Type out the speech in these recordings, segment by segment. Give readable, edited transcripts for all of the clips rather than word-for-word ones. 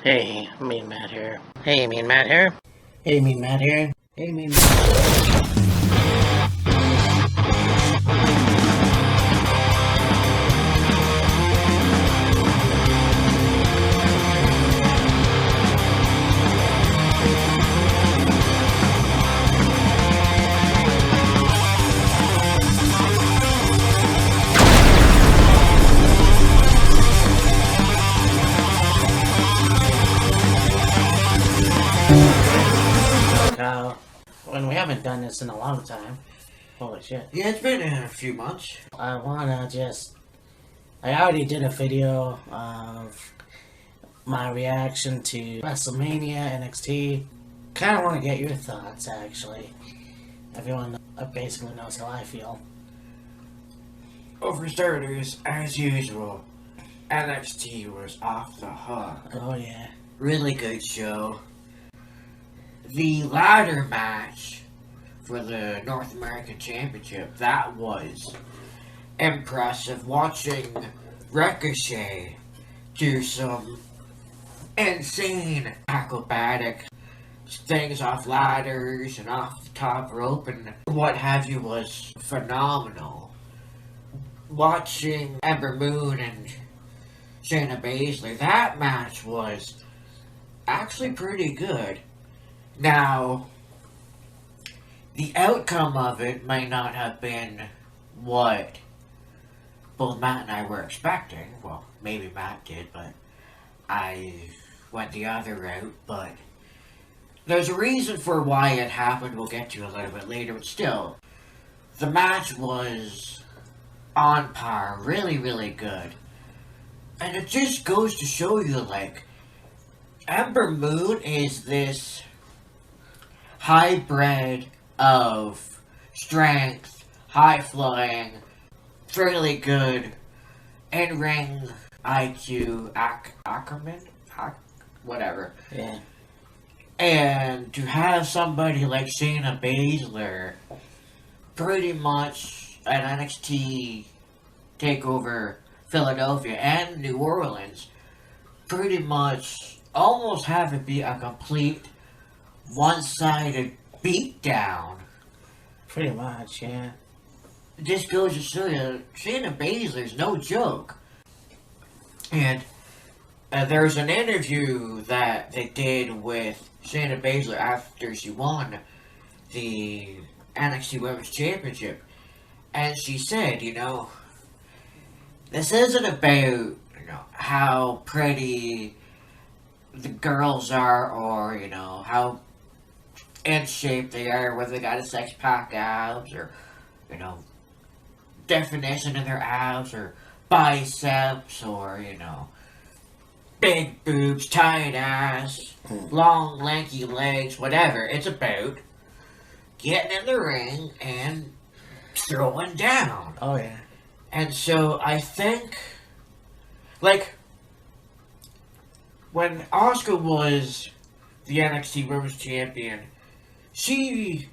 Hey, Mean Matt here. Hey, Mean Matt here. Hey, Mean Matt here. Hey, Mean Matt. When we haven't done this in a long time. Holy shit. Yeah, it's been a few months. I already did a video of my reaction to WrestleMania NXT. Kind of want to get your thoughts, actually. Everyone basically knows how I feel. Well, for starters, as usual, NXT was off the hook. Oh, yeah. Really good show. The ladder match for the North American Championship, that was impressive. Watching Ricochet do some insane acrobatic things off ladders and off the top rope and what have you was phenomenal. Watching Ember Moon and Shayna Baszler, that match was actually pretty good. Now, the outcome of it may not have been what both Matt and I were expecting. Well, maybe Matt did, but I went the other route. But there's a reason for why it happened we'll get to a little bit later. But still, the match was on par. Really, really good. And it just goes to show you, like, Ember Moon is this hybrid of strength, high-flying, fairly good in-ring IQ, whatever. Yeah. And to have somebody like Shayna Baszler pretty much at NXT TakeOver Philadelphia and New Orleans, pretty much almost have it be a complete one-sided beatdown. Pretty much, yeah. This goes to show you, Shayna Baszler's no joke. And there's an interview that they did with Shayna Baszler after she won the NXT Women's Championship. And she said, this isn't about, how pretty the girls are or, how in shape they are, whether they got a six-pack abs or, definition in their abs or biceps or, big boobs, tight ass, long, lanky legs, whatever. It's about getting in the ring and throwing down. Oh, yeah. And so I think, like, when Asuka was the NXT Women's Champion, she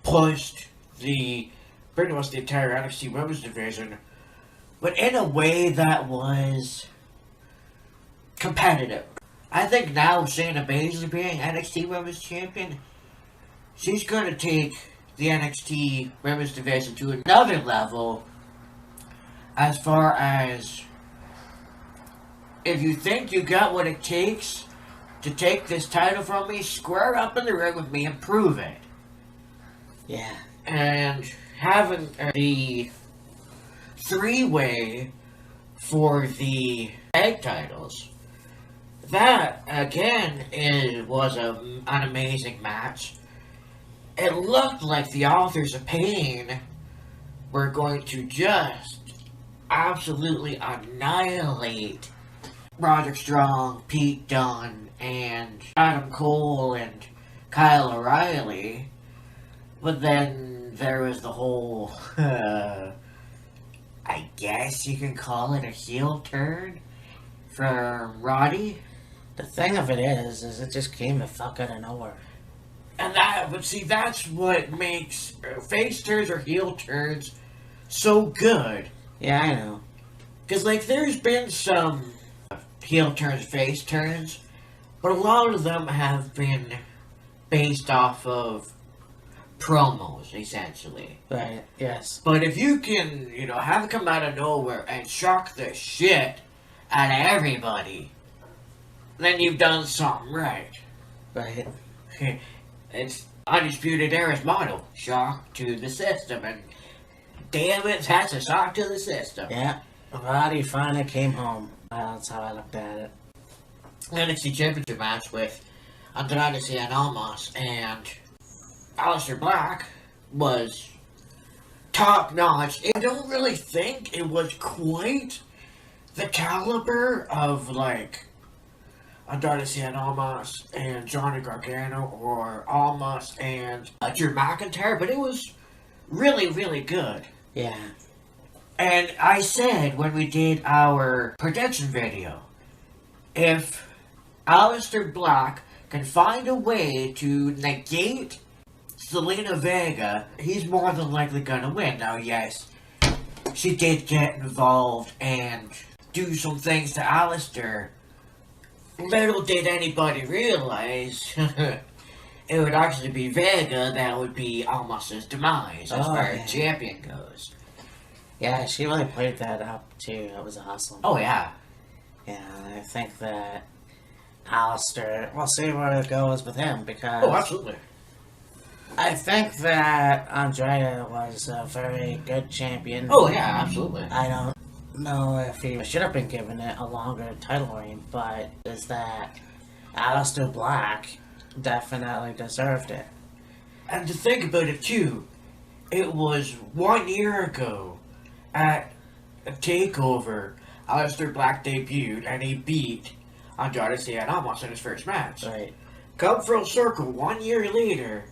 pushed pretty much the entire NXT Women's division, but in a way that was competitive. I think now Shayna Baszler being NXT Women's Champion, she's going to take the NXT Women's division to another level as far as if you think you got what it takes to take this title from me, square up in the ring with me and prove it. Yeah. And having the three-way for the tag titles, that, again, was an amazing match. It looked like the Authors of Pain were going to just absolutely annihilate Roderick Strong, Pete Dunne, and Adam Cole, and Kyle O'Reilly. But then there was the whole, I guess you can call it a heel turn from Roddy. The thing of it is it just came the fuck out of nowhere. And that's what makes face turns or heel turns so good. Yeah, I know. Because, there's been some heel turns, face turns, but a lot of them have been based off of promos, essentially. Right, yes. But if you can, have it come out of nowhere and shock the shit out of everybody, then you've done something right. Right. It's Undisputed Era's motto, shock to the system, and damn it, that's a shock to the system. Yeah, Roddy finally came home. That's how I looked at it. NXT Championship match with Andrade Cien Almas and Aleister Black was top notch. I don't really think it was quite the caliber of like Andrade Cien Almas and Johnny Gargano or Almas and Drew McIntyre, but it was really, really good. Yeah. And I said when we did our prediction video, if Aleister Black can find a way to negate Zelina Vega, he's more than likely gonna win. Now, yes, she did get involved and do some things to Aleister. Little did anybody realize it would actually be Vega that would be Almas's demise as far as champion goes. Yeah, she really played that up too. That was awesome. Oh, yeah. Yeah, I think that Aleister, we'll see where it goes with him because... Oh, absolutely. I think that Andrade was a very good champion. Oh, yeah, absolutely. I don't know if he should have been given it a longer title reign, but is that Aleister Black definitely deserved it. And to think about it, too, it was 1 year ago at a TakeOver, Aleister Black debuted, and he beat Andrade Cien Almas in his first match. Right. Come full circle, 1 year later,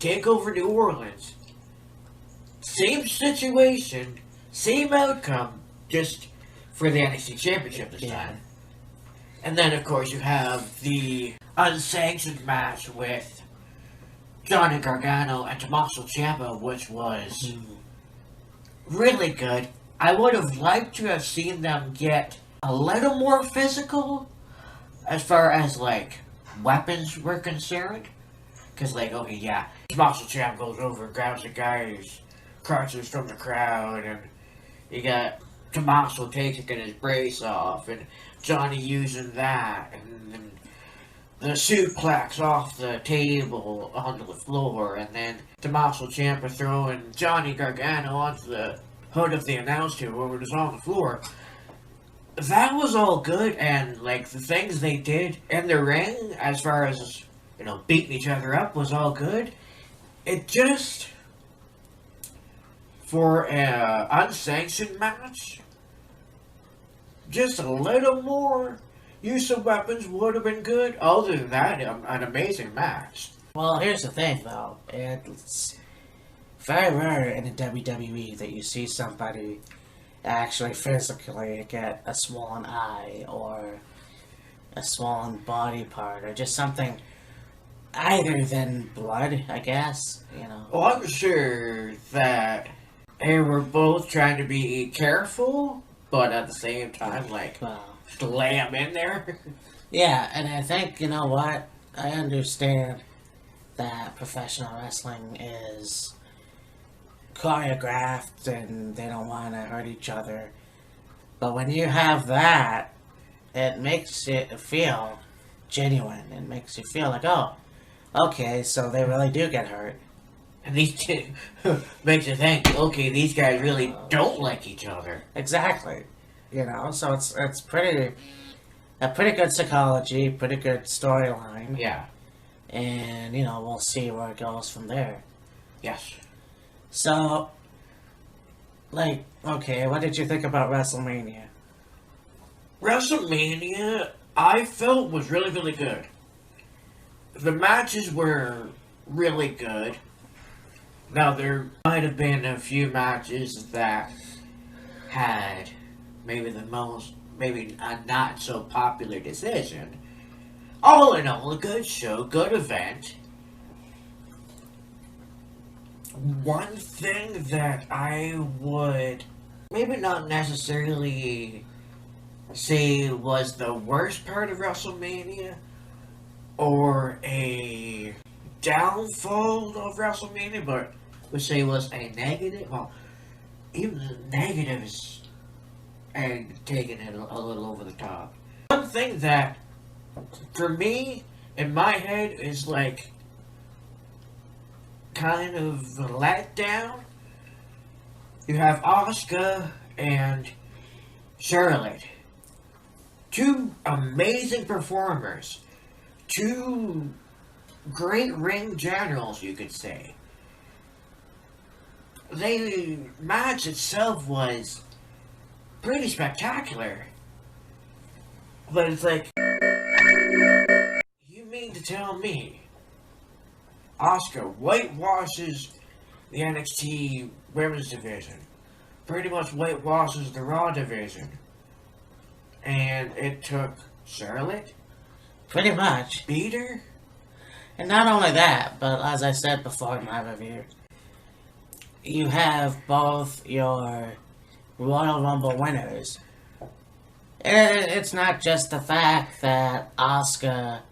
TakeOver New Orleans. Same situation, same outcome, just for the NXT Championship this time. And then, of course, you have the unsanctioned match with Johnny Gargano and Tommaso Ciampa, which was really good. I would have liked to have seen them get a little more physical as far as, like, weapons were concerned. Because, like, okay, yeah, Tommaso Ciampa goes over and grabs the guy's crutches from the crowd, and you got Tommaso taking his brace off, and Johnny using that, and then the suplex off the table onto the floor, and then Tommaso Ciampa throwing Johnny Gargano onto the hood of the announce table where it was on the floor. That was all good, and like the things they did in the ring as far as, beating each other up was all good. It just, for an unsanctioned match, just a little more use of weapons would have been good. Other than that, an amazing match. Well, here's the thing, though. It's very rare in the WWE that you see somebody actually physically get a swollen eye or a swollen body part or just something other than blood, I guess, Well, I'm sure that they were both trying to be careful, but at the same time, like, slam in there. Yeah, and I think, you know what? I understand that professional wrestling is choreographed and they don't want to hurt each other. But when you have that, it makes it feel genuine. It makes you feel like, oh, okay, so they really do get hurt. And these two makes you think, okay, these guys really don't like each other. Exactly. So it's a pretty good psychology, pretty good storyline. Yeah. And, we'll see where it goes from there. Yes. So, like, okay, what did you think about WrestleMania? WrestleMania, I felt was really, really good. The matches were really good. Now, there might have been a few matches that had maybe a not so popular decision. All in all, a good show, good event. One thing that I would maybe not necessarily say was the worst part of WrestleMania or a downfall of WrestleMania, but would say was a negative. Well, even the negatives and taking it a little over the top. One thing that, for me, in my head, is like kind of a letdown. You have Asuka and Charlotte. Two amazing performers. Two great ring generals, you could say. The match itself was pretty spectacular. But it's like, you mean to tell me Asuka whitewashes the NXT Women's Division, pretty much whitewashes the Raw Division, and it took Charlotte? Pretty much. Beat her? And not only that, but as I said before in my review, you have both your Royal Rumble winners. It's not just the fact that Asuka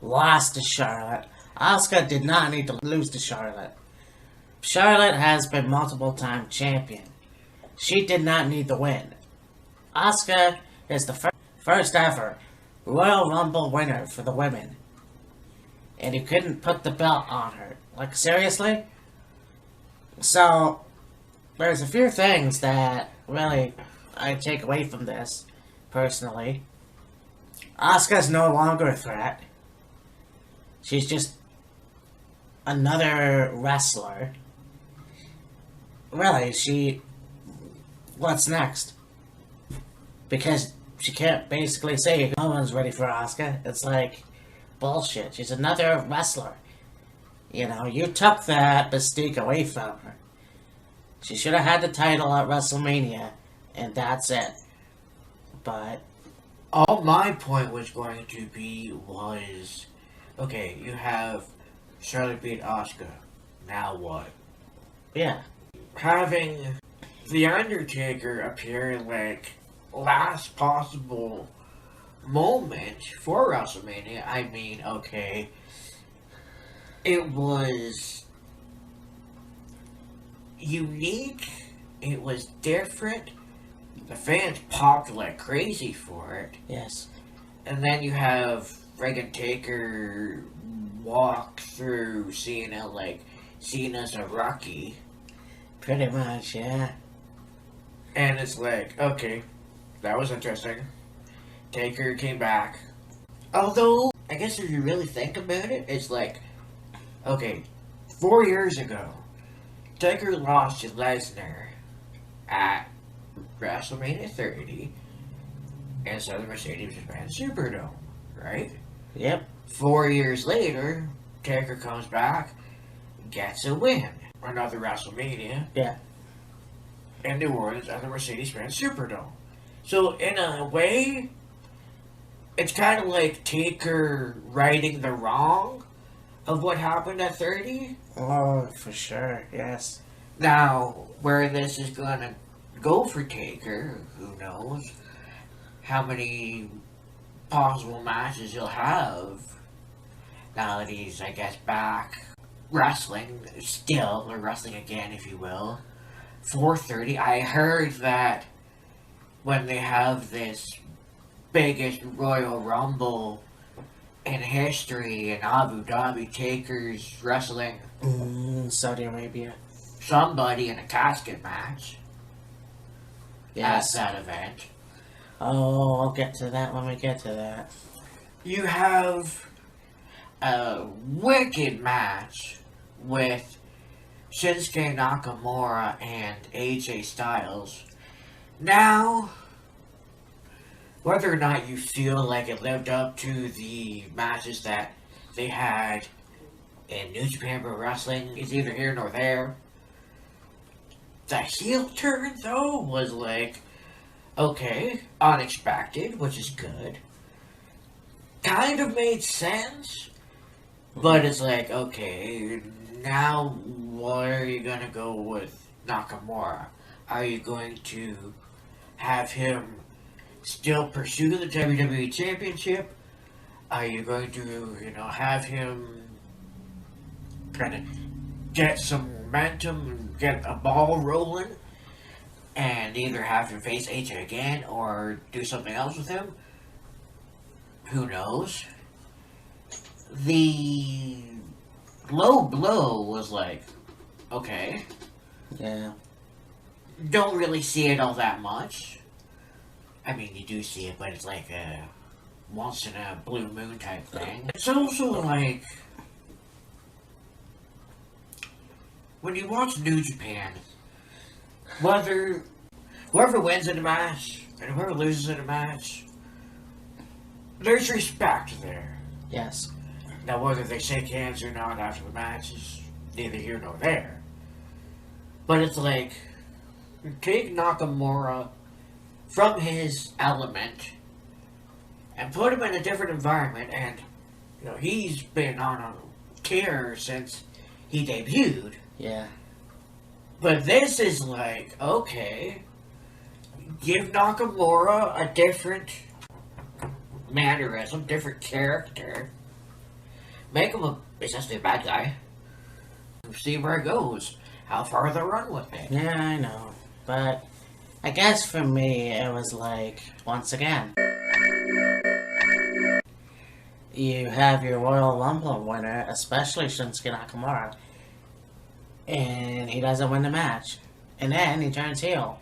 lost to Charlotte. Asuka did not need to lose to Charlotte. Charlotte has been multiple time champion. She did not need the win. Asuka is the first ever Royal Rumble winner for the women. And you couldn't put the belt on her. Like, seriously? So, there's a few things that really I take away from this, personally. Asuka's no longer a threat. She's just another wrestler. Really, what's next? Because she can't basically say no one's ready for Asuka. It's like bullshit. She's another wrestler. You know, you took that mystique away from her. She should have had the title at WrestleMania, and that's it. But all my point was going to be was, okay, you have Charlotte beat Asuka. Now what? yeah, Having The Undertaker appear like last possible moment for WrestleMania, I mean, okay, it was unique, it was different, the fans popped like crazy for it, yes. and then you have friggin' Taker walk through Cena like Cena's a rookie. Pretty much, yeah. And it's like, okay, that was interesting. Taker came back. Although, I guess if you really think about it, it's like, okay, 4 years ago, Taker lost to Lesnar at WrestleMania 30 inside the Mercedes-Benz Superdome, right? Yep. 4 years later, Taker comes back, gets a win. Another WrestleMania. Yeah. In New Orleans at the Mercedes-Benz Superdome. So, in a way, it's kind of like Taker righting the wrong of what happened at 30. Oh, for sure, yes. Now, where this is going to go for Taker, who knows how many possible matches he'll have now that he's, I guess, back wrestling still, or wrestling again, if you will. 4:30. I heard that when they have this biggest Royal Rumble in history in Abu Dhabi, Taker's wrestling Saudi Arabia. somebody in a casket match Yes. at that event. Oh, I'll get to that when we get to that. You have a wicked match with Shinsuke Nakamura and AJ Styles. Now, whether or not you feel like it lived up to the matches that they had in New Japan Pro Wrestling is either here nor there. The heel turn, though, was like, okay, unexpected, which is good. Kind of made sense, but it's like, okay, now what are you gonna go with Nakamura? Are you going to have him still pursue the WWE Championship? Are you going to, have him kind of get some momentum and get a ball rolling and either have him face AJ again or do something else with him? Who knows? The low blow was like, okay. Yeah. Don't really see it all that much. I mean, you do see it, but it's like a once in a blue moon type thing. It's also like, when you watch New Japan, whoever wins in a match and whoever loses in a match, there's respect there. Yes. Now, whether they shake hands or not after the match is neither here nor there. But it's like, take Nakamura from his element and put him in a different environment, and he's been on a tear since he debuted. Yeah. But this is like, okay, give Nakamura a different mannerism, different character, make him essentially a bad guy, see where it goes, how far they run with it. Yeah, I know. But I guess for me, it was like, once again, you have your Royal Rumble winner, especially Shinsuke Nakamura, and he doesn't win the match. And then he turns heel.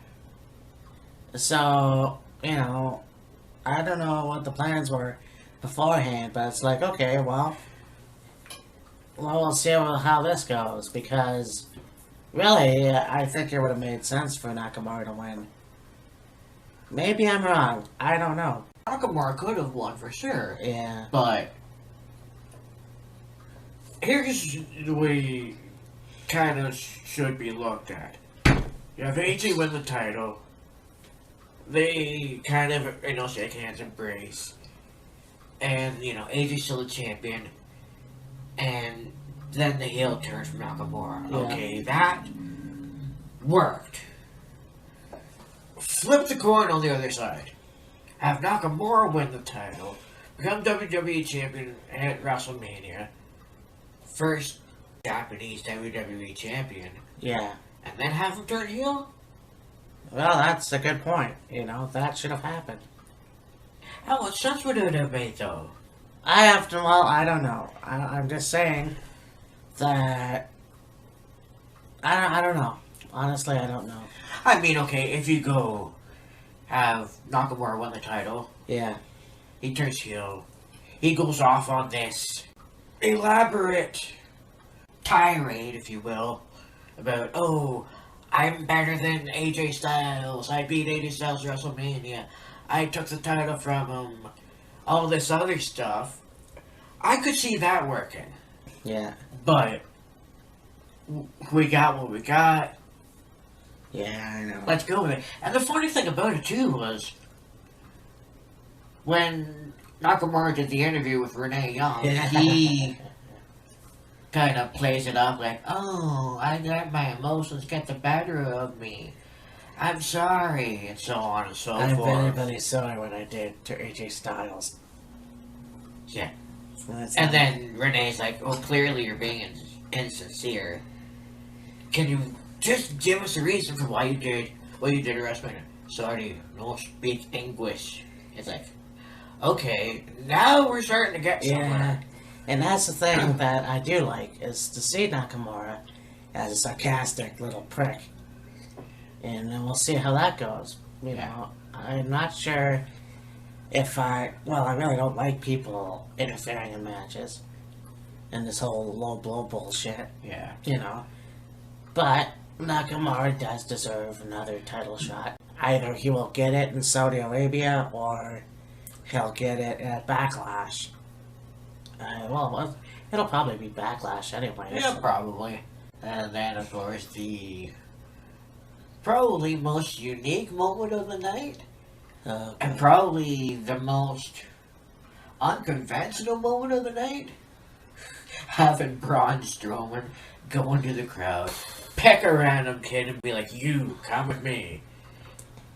So, I don't know what the plans were beforehand, but it's like, okay, well, we'll see how this goes, because really, I think it would have made sense for Nakamura to win. Maybe I'm wrong. I don't know. Nakamura could have won for sure. Yeah. But here's the way kind of should be looked at. You have AJ win the title. They kind of, shake hands, embrace. And, AJ's still the champion. And then the heel turns from Nakamura. Yeah. Okay, that worked. Flip the coin on the other side. Have Nakamura win the title. Become WWE champion at WrestleMania. First Japanese WWE champion. Yeah. And then have him turn heel? Well, that's a good point. That should have happened. How much sense would it have made, though? I don't know. I'm just saying that I don't know. Honestly, I don't know. I mean, okay, if you go have Nakamura win the title, Yeah. he turns heel, he goes off on this elaborate tirade, if you will, about, oh, I'm better than AJ Styles, I beat AJ Styles at WrestleMania, I took the title from him, all this other stuff. I could see that working. Yeah. But we got what we got. Yeah, I know. Let's go with it. And the funny thing about it, too, was when Nakamura did the interview with Renee Young, he kind of plays it up like, oh, I let my emotions get the better of me. I'm sorry, and so on and so I'm forth. very, very sorry what I did to AJ Styles. Yeah. That's And then Renee's like, oh, clearly you're being insincere. Can you just give us a reason for why you did what you did at WrestleMania? Sorry, no speak English. It's like, okay, now we're starting to get somewhere. Yeah. And that's the thing that I do like, is to see Nakamura as a sarcastic little prick. And then we'll see how that goes. I'm not sure if I really don't like people interfering in matches. And this whole low blow bullshit. Yeah. But Nakamura does deserve another title shot. Either he will get it in Saudi Arabia, or he'll get it at Backlash. It'll probably be Backlash anyway. Yeah, probably. And then, of course, the probably most unique moment of the night, and probably the most unconventional moment of the night, having Braun Strowman go into the crowd, pick a random kid and be like, you, come with me.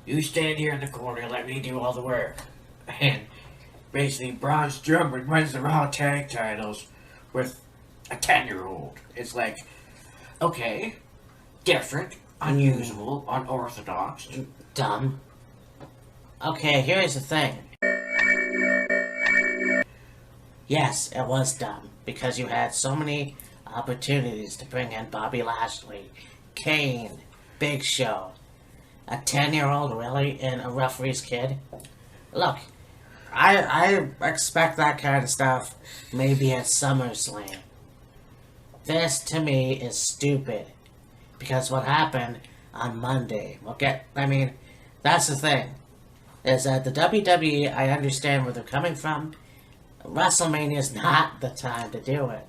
You stand here in the corner, let me do all the work. And basically Braun Strowman wins the Raw Tag Titles with a 10-year-old. It's like, okay, different, unusual, unorthodox. Dumb. Okay, here's the thing. Yes, it was dumb, because you had so many opportunities to bring in Bobby Lashley, Kane, Big Show. A 10-year-old, really, and a referee's kid? Look, I expect that kind of stuff maybe at SummerSlam. This, to me, is stupid. Because what happened on Monday, that's the thing. Is that the WWE, I understand where they're coming from. WrestleMania is not the time to do it.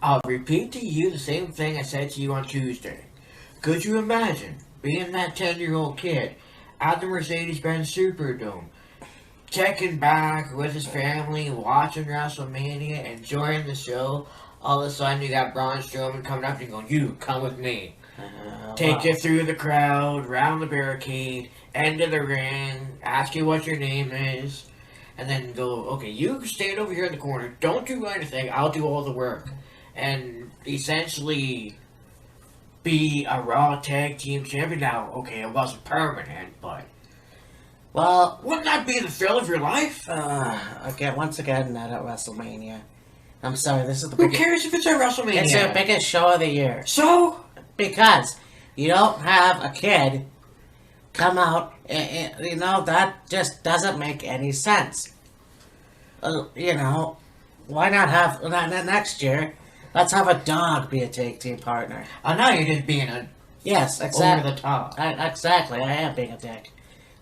I'll repeat to you the same thing I said to you on Tuesday. Could you imagine being that 10-year-old kid at the Mercedes-Benz Superdome, checking back with his family, watching WrestleMania, enjoying the show? All of a sudden, you got Braun Strowman coming up and going, "You, come with me." Take you through the crowd, round the barricade, end of the ring, ask you what your name is, and then go, "Okay, you stand over here in the corner, don't do anything, I'll do all the work." And essentially be a Raw Tag Team Champion. Now, okay, it wasn't permanent, but... Well, wouldn't that be the thrill of your life? Once again, not at WrestleMania. I'm sorry, this is the Who cares if it's at WrestleMania? It's the biggest show of the year. So? Because you don't have a kid come out, that just doesn't make any sense. Why not have, next year, let's have a dog be a tag team partner. Oh, now you're just being a... Yes, exactly. Over the top. Exactly, I am being a dick.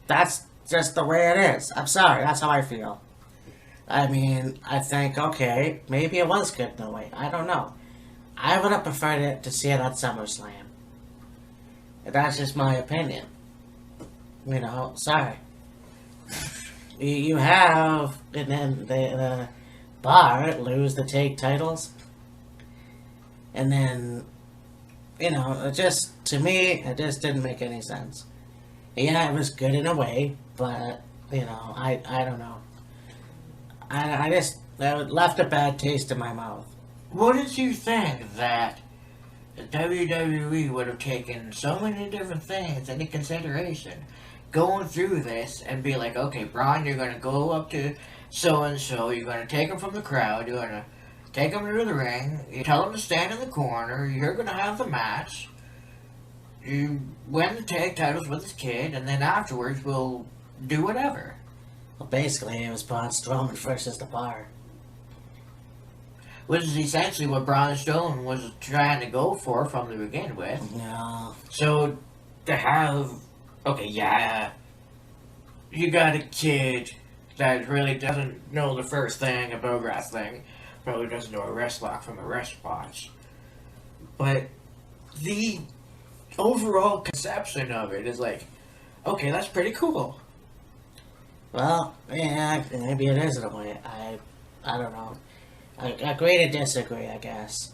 That's just the way it is. I'm sorry, that's how I feel. I mean, I think, okay, maybe it was good in a way. I don't know. I would have preferred it to see it at SummerSlam. That's just my opinion. Sorry. You have, and then the Bar lose the tag titles. And then, to me, it just didn't make any sense. Yeah, it was good in a way, but, I don't know. It left a bad taste in my mouth. Wouldn't you think that the WWE would have taken so many different things into consideration going through this and be like, okay, Braun, you're going to go up to so-and-so, you're going to take him from the crowd, you're going to take him to the ring, you tell him to stand in the corner, you're going to have the match, you win the tag titles with his kid, and then afterwards we'll do whatever. Well, basically, it was Braun Strowman versus the Bar. Which is essentially what Braun Strowman was trying to go for from the begin with. No. So, to have... Okay, yeah, you got a kid that really doesn't know the first thing about wrestling. Probably doesn't know a wrist lock from a wrist watch. But the overall conception of it is like, okay, that's pretty cool. Well, yeah, maybe it is in a way. I don't know. I agree to disagree, I guess.